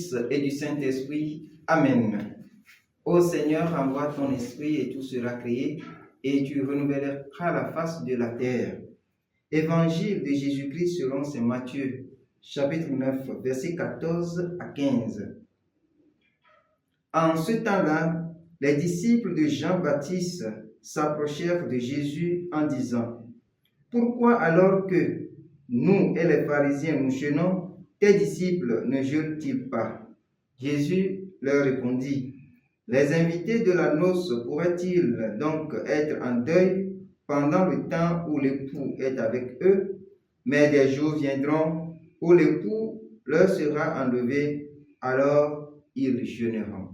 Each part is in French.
Fils et du Saint-Esprit. Amen. Ô Seigneur, envoie ton esprit et tout sera créé, et tu renouvelleras la face de la terre. Évangile de Jésus-Christ selon saint Matthieu, chapitre 9, versets 14 à 15. En ce temps-là, les disciples de Jean-Baptiste s'approchèrent de Jésus en disant: « Pourquoi alors que nous et les pharisiens nous jeûnons, tes disciples ne jeûnent-ils pas ?» Jésus leur répondit: « Les invités de la noce pourraient-ils donc être en deuil pendant le temps où l'époux est avec eux? Mais des jours viendront où l'époux leur sera enlevé, alors ils jeûneront. »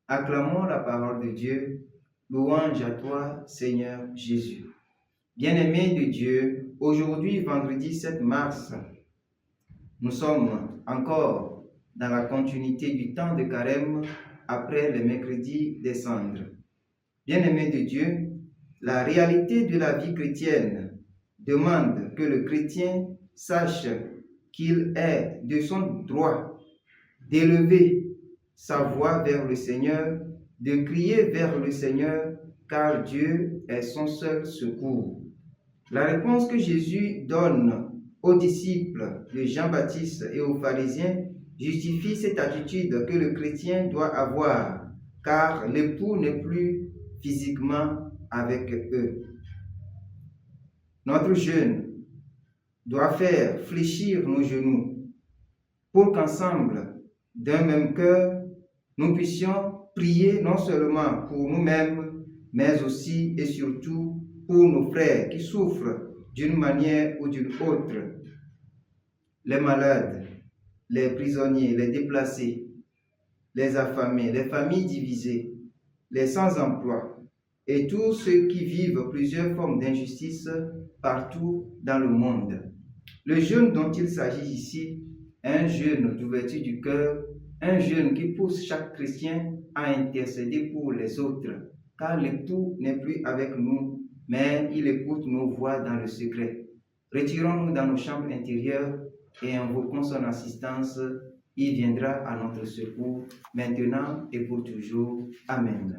Acclamons la parole de Dieu. Louange à toi, Seigneur Jésus. Bien-aimés de Dieu, aujourd'hui, vendredi 7 mars, nous sommes encore dans la continuité du temps de carême après le mercredi des cendres. Bien-aimés de Dieu, la réalité de la vie chrétienne demande que le chrétien sache qu'il est de son droit d'élever sa voix vers le Seigneur, de crier vers le Seigneur, car Dieu est son seul secours. La réponse que Jésus donne aux disciples de Jean-Baptiste et aux pharisiens justifie cette attitude que le chrétien doit avoir, car l'époux n'est plus physiquement avec eux. Notre jeûne doit faire fléchir nos genoux pour qu'ensemble, d'un même cœur, nous puissions prier non seulement pour nous-mêmes, mais aussi et surtout pour nos frères qui souffrent d'une manière ou d'une autre. Les malades, les prisonniers, les déplacés, les affamés, les familles divisées, les sans-emploi et tous ceux qui vivent plusieurs formes d'injustice partout dans le monde. Le jeûne dont il s'agit ici est un jeûne d'ouverture du cœur, un jeûne qui pousse chaque chrétien à intercéder pour les autres, car l'époux n'est plus avec nous, mais il écoute nos voix dans le secret. Retirons-nous dans nos chambres intérieures et invoquons son assistance. Il viendra à notre secours, maintenant et pour toujours. Amen.